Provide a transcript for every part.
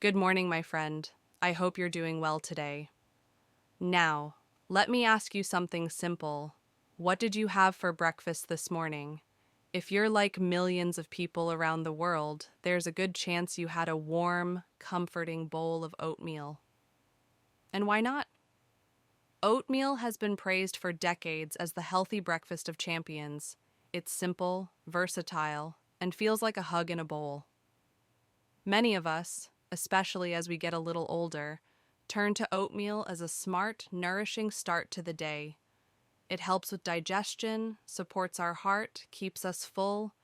Good morning, my friend. I hope you're doing well today. Now, let me ask you something simple. What did you have for breakfast this morning? If you're like millions of people around the world, there's a good chance you had a warm, comforting bowl of oatmeal. And why not? Oatmeal has been praised for decades as the healthy breakfast of champions. It's simple, versatile, and feels like a hug in a bowl. Many of us, especially as we get a little older, turn to oatmeal as a smart, nourishing start to the day. It helps with digestion, supports our heart, keeps us full,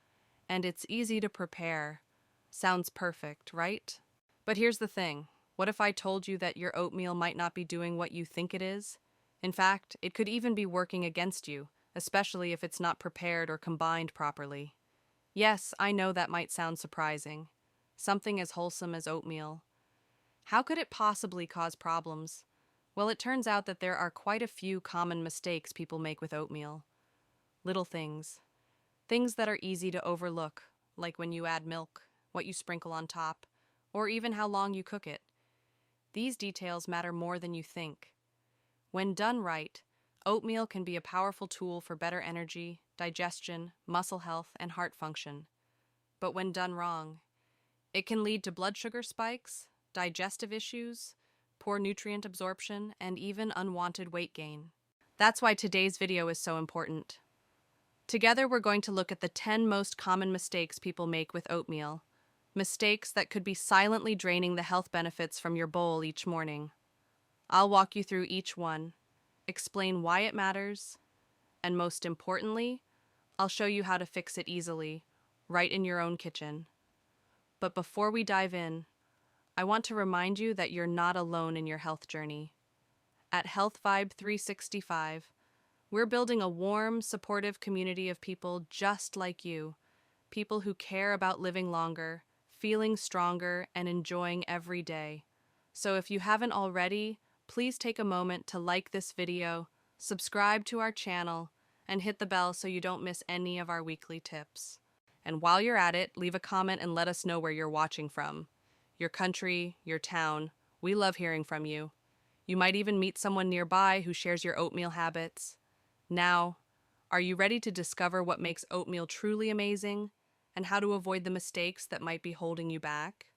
and it's easy to prepare. Sounds perfect, right? But here's the thing. What if I told you that your oatmeal might not be doing what you think it is? In fact, it could even be working against you, especially if it's not prepared or combined properly. Yes, I know that might sound surprising. Something as wholesome as oatmeal. How could it possibly cause problems? Well, it turns out that there are quite a few common mistakes people make with oatmeal. Little things. Things that are easy to overlook, like when you add milk, what you sprinkle on top, or even how long you cook it. These details matter more than you think. When done right, oatmeal can be a powerful tool for better energy, digestion, muscle health, and heart function. But when done wrong, it can lead to blood sugar spikes, digestive issues, poor nutrient absorption, and even unwanted weight gain. That's why today's video is so important. Together, we're going to look at the 10 most common mistakes people make with oatmeal. Mistakes that could be silently draining the health benefits from your bowl each morning. I'll walk you through each one, explain why it matters, and most importantly, I'll show you how to fix it easily, right in your own kitchen. But before we dive in, I want to remind you that you're not alone in your health journey. At Health Vibe 365, we're building a warm, supportive community of people just like you, people who care about living longer, feeling stronger, and enjoying every day. So if you haven't already, please take a moment to like this video, subscribe to our channel, and hit the bell so you don't miss any of our weekly tips. And while you're at it, leave a comment and let us know where you're watching from. Your country, your town. We love hearing from you. You might even meet someone nearby who shares your oatmeal habits. Now, are you ready to discover what makes oatmeal truly amazing and how to avoid the mistakes that might be holding you back?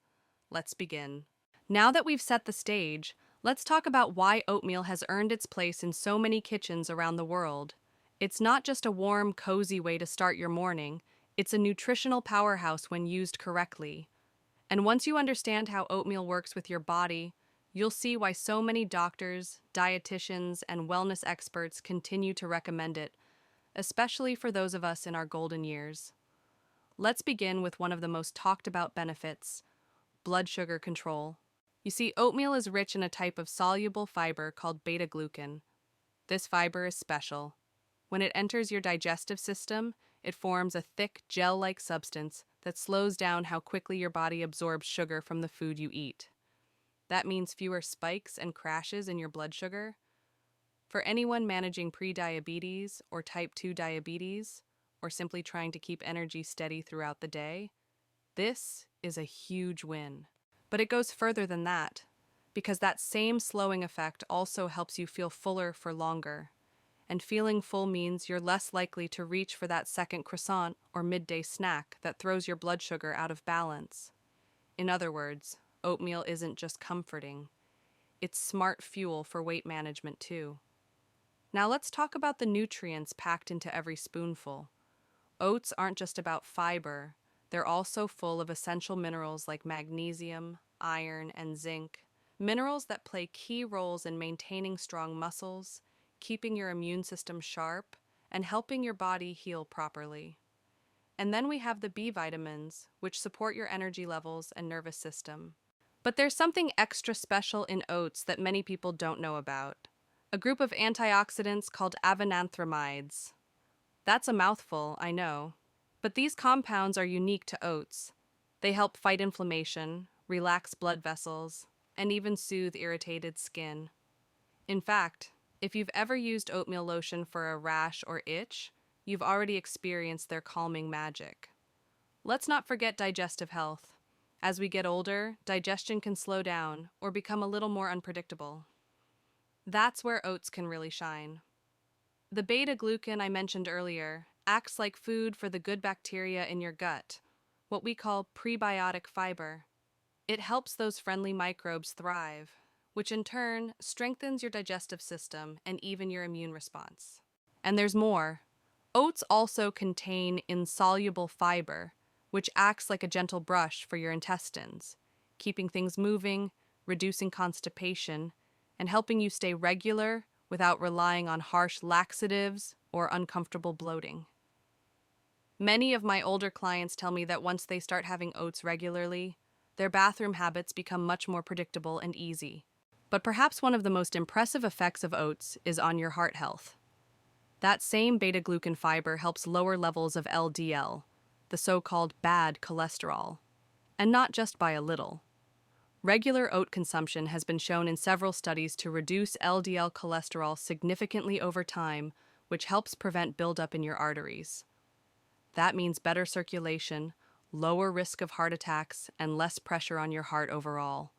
Let's begin. Now that we've set the stage, let's talk about why oatmeal has earned its place in so many kitchens around the world. It's not just a warm, cozy way to start your morning. It's a nutritional powerhouse when used correctly. And once you understand how oatmeal works with your body, you'll see why so many doctors, dietitians, and wellness experts continue to recommend it, especially for those of us in our golden years. Let's begin with one of the most talked about benefits, blood sugar control. You see, oatmeal is rich in a type of soluble fiber called beta-glucan. This fiber is special. When it enters your digestive system, it forms a thick, gel-like substance that slows down how quickly your body absorbs sugar from the food you eat. That means fewer spikes and crashes in your blood sugar. For anyone managing pre-diabetes or type 2 diabetes, or simply trying to keep energy steady throughout the day, this is a huge win. But it goes further than that, because that same slowing effect also helps you feel fuller for longer. And feeling full means you're less likely to reach for that second croissant or midday snack that throws your blood sugar out of balance. In other words, oatmeal isn't just comforting. It's smart fuel for weight management too. Now let's talk about the nutrients packed into every spoonful. Oats aren't just about fiber. They're also full of essential minerals like magnesium, iron, and zinc. Minerals that play key roles in maintaining strong muscles, keeping your immune system sharp, and helping your body heal properly. And then we have the B vitamins, which support your energy levels and nervous system. But there's something extra special in oats that many people don't know about. A group of antioxidants called avenanthramides. That's a mouthful, I know. But these compounds are unique to oats. They help fight inflammation, relax blood vessels, and even soothe irritated skin. In fact, if you've ever used oatmeal lotion for a rash or itch, you've already experienced their calming magic. Let's not forget digestive health. As we get older, digestion can slow down or become a little more unpredictable. That's where oats can really shine. The beta-glucan I mentioned earlier acts like food for the good bacteria in your gut, what we call prebiotic fiber. It helps those friendly microbes thrive, which in turn strengthens your digestive system and even your immune response. And there's more. Oats also contain insoluble fiber, which acts like a gentle brush for your intestines, keeping things moving, reducing constipation, and helping you stay regular without relying on harsh laxatives or uncomfortable bloating. Many of my older clients tell me that once they start having oats regularly, their bathroom habits become much more predictable and easy. But perhaps one of the most impressive effects of oats is on your heart health. That same beta-glucan fiber helps lower levels of LDL, the so-called bad cholesterol, and not just by a little. Regular oat consumption has been shown in several studies to reduce LDL cholesterol significantly over time, which helps prevent buildup in your arteries. That means better circulation, lower risk of heart attacks, and less pressure on your heart overall.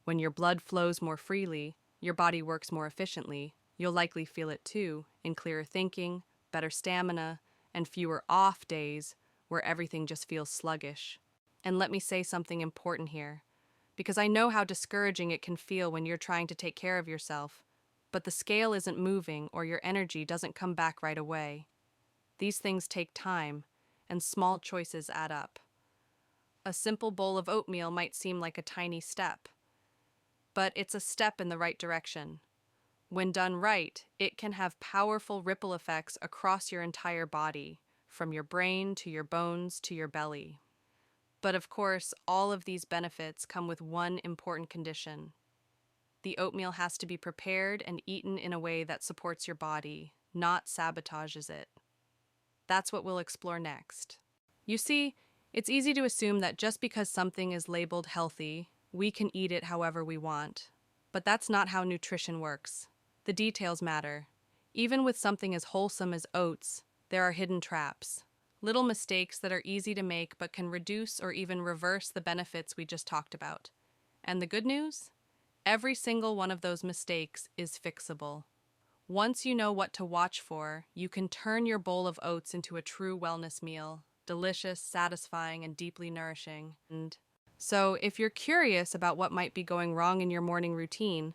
When your blood flows more freely, your body works more efficiently. You'll likely feel it too, in clearer thinking, better stamina, and fewer off days where everything just feels sluggish. And let me say something important here, because I know how discouraging it can feel when you're trying to take care of yourself, but the scale isn't moving or your energy doesn't come back right away. These things take time, and small choices add up. A simple bowl of oatmeal might seem like a tiny step, but it's a step in the right direction. When done right, it can have powerful ripple effects across your entire body, from your brain to your bones to your belly. But of course, all of these benefits come with one important condition. The oatmeal has to be prepared and eaten in a way that supports your body, not sabotages it. That's what we'll explore next. You see, it's easy to assume that just because something is labeled healthy, we can eat it however we want. But that's not how nutrition works. The details matter. Even with something as wholesome as oats, there are hidden traps. Little mistakes that are easy to make but can reduce or even reverse the benefits we just talked about. And the good news? Every single one of those mistakes is fixable. Once you know what to watch for, you can turn your bowl of oats into a true wellness meal. Delicious, satisfying, and deeply nourishing. So, if you're curious about what might be going wrong in your morning routine,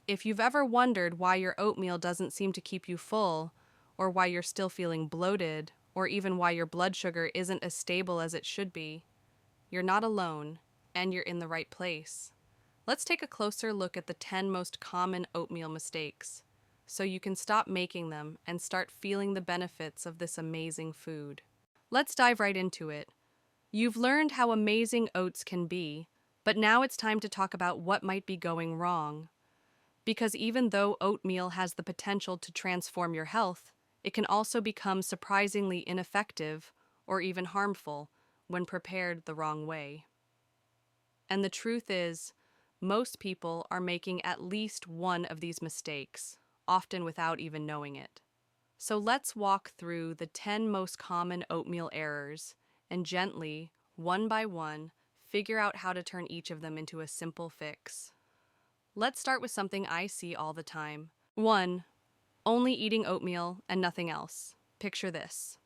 if you've ever wondered why your oatmeal doesn't seem to keep you full, or why you're still feeling bloated, or even why your blood sugar isn't as stable as it should be, you're not alone, and you're in the right place. Let's take a closer look at the 10 most common oatmeal mistakes, so you can stop making them and start feeling the benefits of this amazing food. Let's dive right into it. You've learned how amazing oats can be, but now it's time to talk about what might be going wrong. Because even though oatmeal has the potential to transform your health, it can also become surprisingly ineffective or even harmful when prepared the wrong way. And the truth is, most people are making at least one of these mistakes, often without even knowing it. So let's walk through the 10 most common oatmeal errors and gently, one by one, figure out how to turn each of them into a simple fix. Let's start with something I see all the time. 1. Only eating oatmeal and nothing else. Picture this.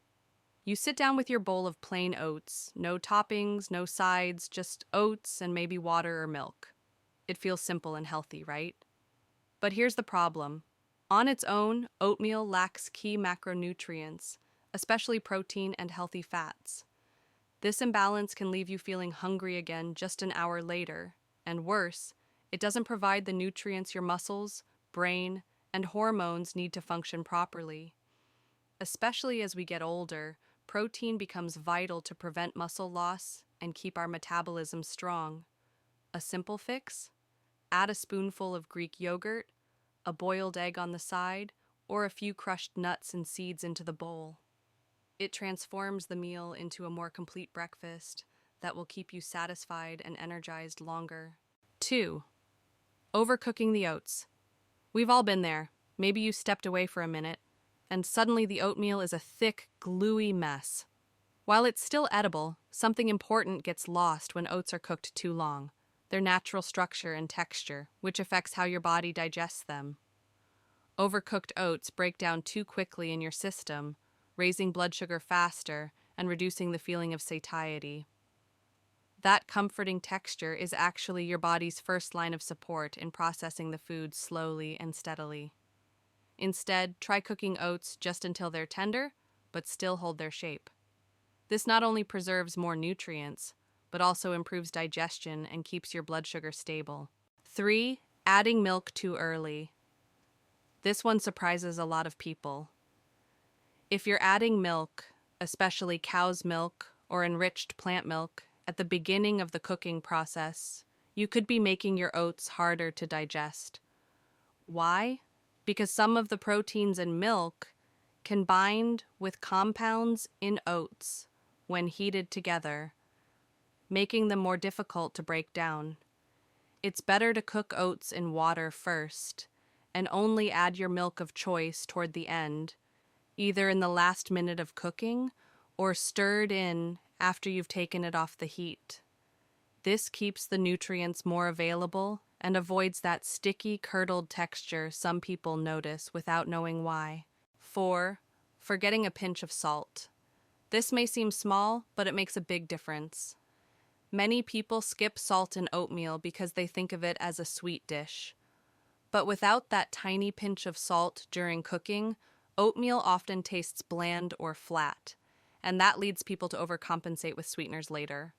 You sit down with your bowl of plain oats, no toppings, no sides, just oats and maybe water or milk. It feels simple and healthy, right? But here's the problem. On its own, oatmeal lacks key macronutrients, especially protein and healthy fats. This imbalance can leave you feeling hungry again just an hour later, and worse, it doesn't provide the nutrients your muscles, brain, and hormones need to function properly. Especially as we get older, protein becomes vital to prevent muscle loss and keep our metabolism strong. A simple fix? Add a spoonful of Greek yogurt, a boiled egg on the side, or a few crushed nuts and seeds into the bowl. It transforms the meal into a more complete breakfast that will keep you satisfied and energized longer. 2. Overcooking the oats. We've all been there. Maybe you stepped away for a minute, and suddenly the oatmeal is a thick, gluey mess. While it's still edible, something important gets lost when oats are cooked too long: their natural structure and texture, which affects how your body digests them. Overcooked oats break down too quickly in your system, raising blood sugar faster and reducing the feeling of satiety. That comforting texture is actually your body's first line of support in processing the food slowly and steadily. Instead, try cooking oats just until they're tender, but still hold their shape. This not only preserves more nutrients, but also improves digestion and keeps your blood sugar stable. 3. Adding milk too early. This one surprises a lot of people. If you're adding milk, especially cow's milk or enriched plant milk, at the beginning of the cooking process, you could be making your oats harder to digest. Why? Because some of the proteins in milk can bind with compounds in oats when heated together, making them more difficult to break down. It's better to cook oats in water first and only add your milk of choice toward the end, either in the last minute of cooking or stirred in after you've taken it off the heat. This keeps the nutrients more available and avoids that sticky, curdled texture some people notice without knowing why. 4. Forgetting a pinch of salt. This may seem small, but it makes a big difference. Many people skip salt in oatmeal because they think of it as a sweet dish. But without that tiny pinch of salt during cooking, oatmeal often tastes bland or flat, and that leads people to overcompensate with sweeteners later.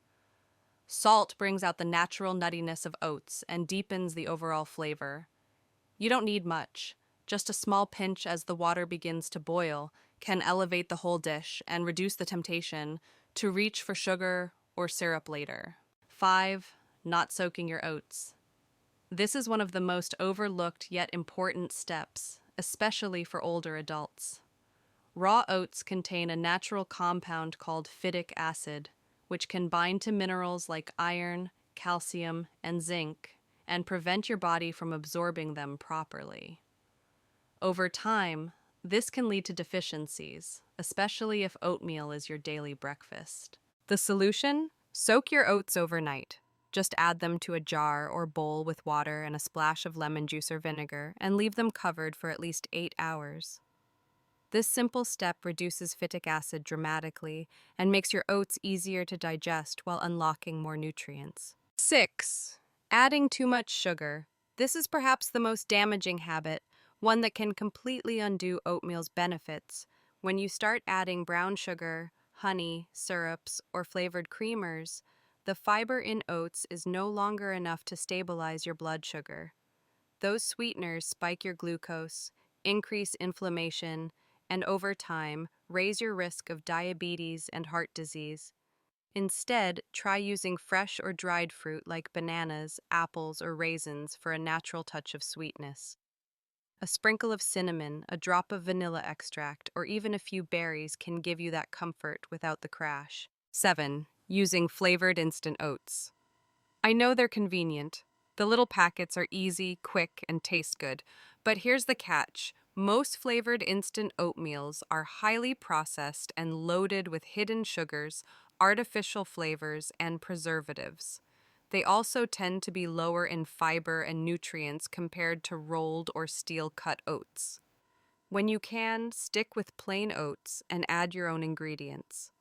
Salt brings out the natural nuttiness of oats and deepens the overall flavor. You don't need much. Just a small pinch as the water begins to boil can elevate the whole dish and reduce the temptation to reach for sugar or syrup later. 5. Not soaking your oats. This is one of the most overlooked yet important steps, especially for older adults. Raw oats contain a natural compound called phytic acid, which can bind to minerals like iron, calcium, and zinc, and prevent your body from absorbing them properly. Over time, this can lead to deficiencies, especially if oatmeal is your daily breakfast. The solution? Soak your oats overnight. Just add them to a jar or bowl with water and a splash of lemon juice or vinegar and leave them covered for at least 8 hours. This simple step reduces phytic acid dramatically and makes your oats easier to digest while unlocking more nutrients. 6. Adding too much sugar. This is perhaps the most damaging habit, one that can completely undo oatmeal's benefits. When you start adding brown sugar, honey, syrups, or flavored creamers, the fiber in oats is no longer enough to stabilize your blood sugar. Those sweeteners spike your glucose, increase inflammation, and over time, raise your risk of diabetes and heart disease. Instead, try using fresh or dried fruit like bananas, apples, or raisins for a natural touch of sweetness. A sprinkle of cinnamon, a drop of vanilla extract, or even a few berries can give you that comfort without the crash. 7. Using flavored instant oats. I know they're convenient. The little packets are easy, quick, and taste good. But here's the catch. Most flavored instant oatmeals are highly processed and loaded with hidden sugars, artificial flavors, and preservatives. They also tend to be lower in fiber and nutrients compared to rolled or steel-cut oats. When you can, stick with plain oats and add your own ingredients.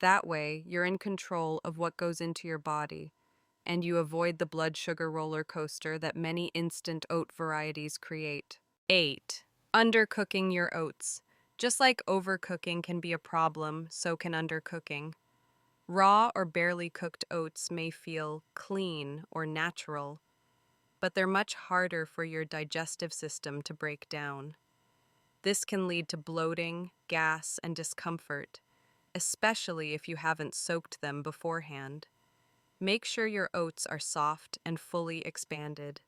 That way, you're in control of what goes into your body, and you avoid the blood sugar roller coaster that many instant oat varieties create. 8. Undercooking your oats. Just like overcooking can be a problem, so can undercooking. Raw or barely cooked oats may feel clean or natural, but they're much harder for your digestive system to break down. This can lead to bloating, gas, and discomfort, especially if you haven't soaked them beforehand. Make sure your oats are soft and fully expanded.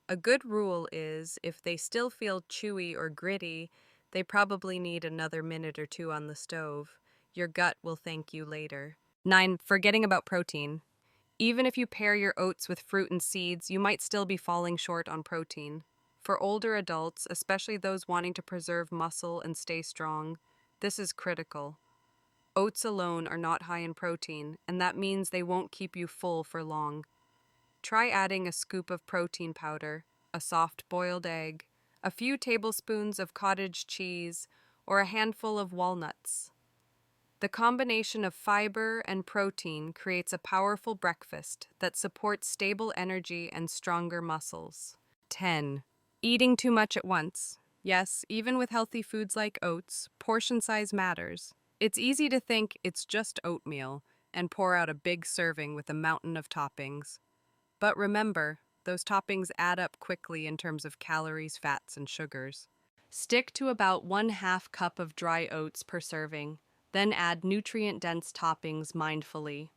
A good rule is if they still feel chewy or gritty, they probably need another minute or two on the stove. Your gut will thank you later. 9. Forgetting about protein. Even if you pair your oats with fruit and seeds, you might still be falling short on protein. For older adults, especially those wanting to preserve muscle and stay strong, this is critical. Oats alone are not high in protein, and that means they won't keep you full for long. Try adding a scoop of protein powder, a soft boiled egg, a few tablespoons of cottage cheese, or a handful of walnuts. The combination of fiber and protein creates a powerful breakfast that supports stable energy and stronger muscles. 10. Eating too much at once. Yes, even with healthy foods like oats, portion size matters. It's easy to think it's just oatmeal and pour out a big serving with a mountain of toppings. But remember, those toppings add up quickly in terms of calories, fats, and sugars. Stick to about 1/2 cup of dry oats per serving, then add nutrient-dense toppings mindfully.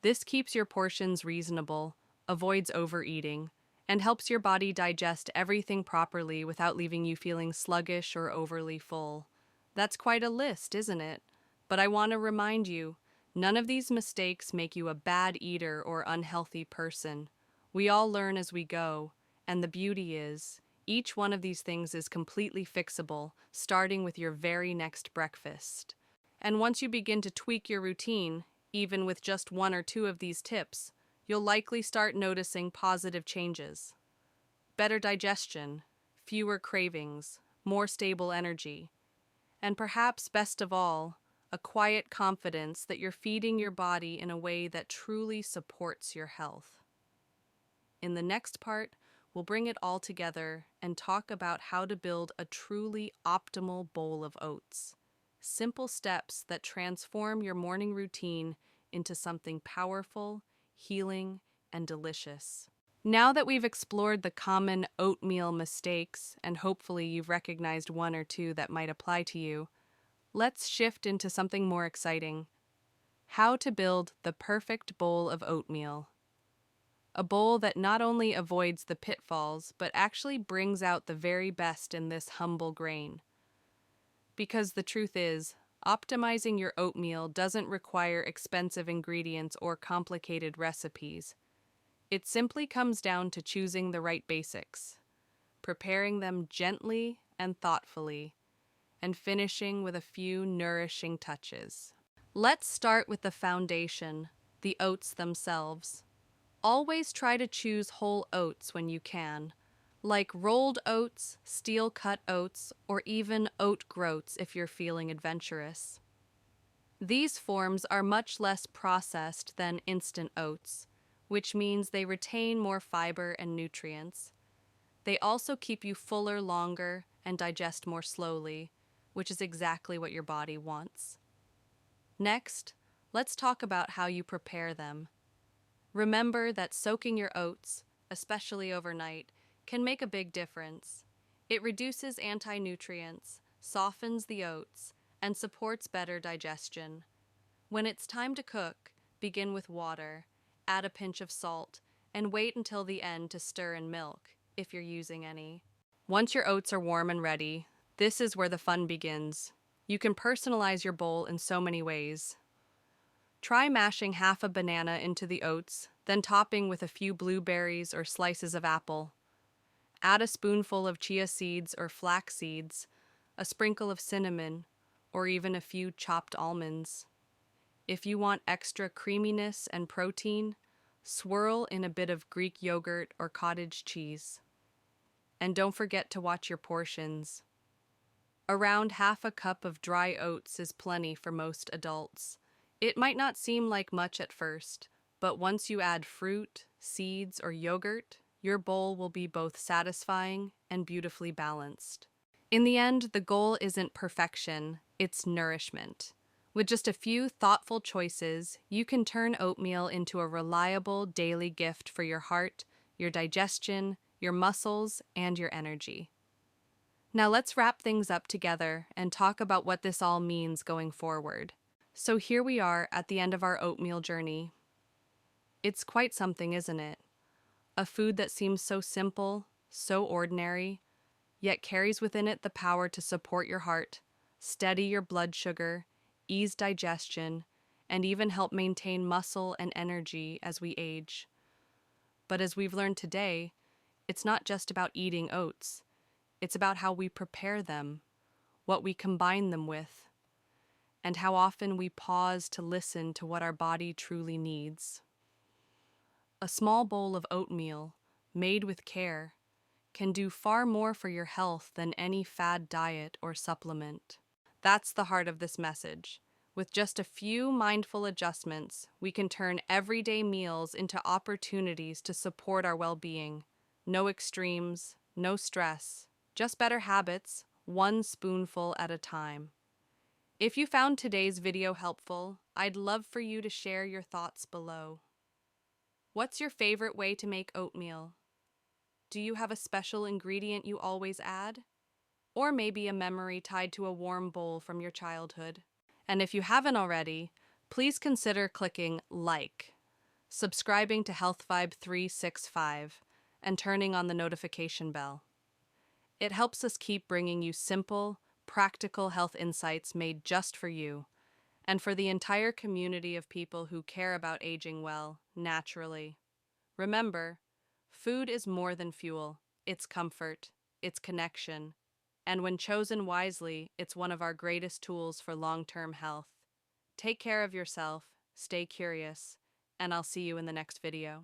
This keeps your portions reasonable, avoids overeating, and helps your body digest everything properly without leaving you feeling sluggish or overly full. That's quite a list, isn't it? But I want to remind you, none of these mistakes make you a bad eater or unhealthy person. We all learn as we go, and the beauty is, each one of these things is completely fixable, starting with your very next breakfast. And once you begin to tweak your routine, even with just 1 or 2 of these tips, you'll likely start noticing positive changes. Better digestion, fewer cravings, more stable energy, and perhaps best of all, a quiet confidence that you're feeding your body in a way that truly supports your health. In the next part, we'll bring it all together and talk about how to build a truly optimal bowl of oats. Simple steps that transform your morning routine into something powerful, healing, and delicious. Now that we've explored the common oatmeal mistakes, and hopefully you've recognized 1 or 2 that might apply to you, let's shift into something more exciting. How to build the perfect bowl of oatmeal. A bowl that not only avoids the pitfalls, but actually brings out the very best in this humble grain. Because the truth is, optimizing your oatmeal doesn't require expensive ingredients or complicated recipes. It simply comes down to choosing the right basics, preparing them gently and thoughtfully, and finishing with a few nourishing touches. Let's start with the foundation, the oats themselves. Always try to choose whole oats when you can, like rolled oats, steel-cut oats, or even oat groats if you're feeling adventurous. These forms are much less processed than instant oats, which means they retain more fiber and nutrients. They also keep you fuller longer and digest more slowly, which is exactly what your body wants. Next, let's talk about how you prepare them. Remember that soaking your oats, especially overnight, can make a big difference. It reduces anti-nutrients, softens the oats, and supports better digestion. When it's time to cook, begin with water, add a pinch of salt, and wait until the end to stir in milk, if you're using any. Once your oats are warm and ready, this is where the fun begins. You can personalize your bowl in so many ways. Try mashing half a banana into the oats, then topping with a few blueberries or slices of apple. Add a spoonful of chia seeds or flax seeds, a sprinkle of cinnamon, or even a few chopped almonds. If you want extra creaminess and protein, swirl in a bit of Greek yogurt or cottage cheese. And don't forget to watch your portions. Around half a cup of dry oats is plenty for most adults. It might not seem like much at first, but once you add fruit, seeds, or yogurt, your bowl will be both satisfying and beautifully balanced. In the end, the goal isn't perfection, it's nourishment. With just a few thoughtful choices, you can turn oatmeal into a reliable daily gift for your heart, your digestion, your muscles, and your energy. Now let's wrap things up together and talk about what this all means going forward. So here we are at the end of our oatmeal journey. It's quite something, isn't it? A food that seems so simple, so ordinary, yet carries within it the power to support your heart, steady your blood sugar, ease digestion, and even help maintain muscle and energy as we age. But as we've learned today, it's not just about eating oats. It's about how we prepare them, what we combine them with, and how often we pause to listen to what our body truly needs. A small bowl of oatmeal, made with care, can do far more for your health than any fad diet or supplement. That's the heart of this message. With just a few mindful adjustments, we can turn everyday meals into opportunities to support our well-being. No extremes, no stress, just better habits, one spoonful at a time. If you found today's video helpful, I'd love for you to share your thoughts below. What's your favorite way to make oatmeal? Do you have a special ingredient you always add? Or maybe a memory tied to a warm bowl from your childhood? And if you haven't already, please consider clicking like, subscribing to Health Vibe 365, and turning on the notification bell. It helps us keep bringing you simple, practical health insights made just for you, and for the entire community of people who care about aging well, naturally. Remember, food is more than fuel, it's comfort, it's connection, and when chosen wisely, it's one of our greatest tools for long-term health. Take care of yourself, stay curious, and I'll see you in the next video.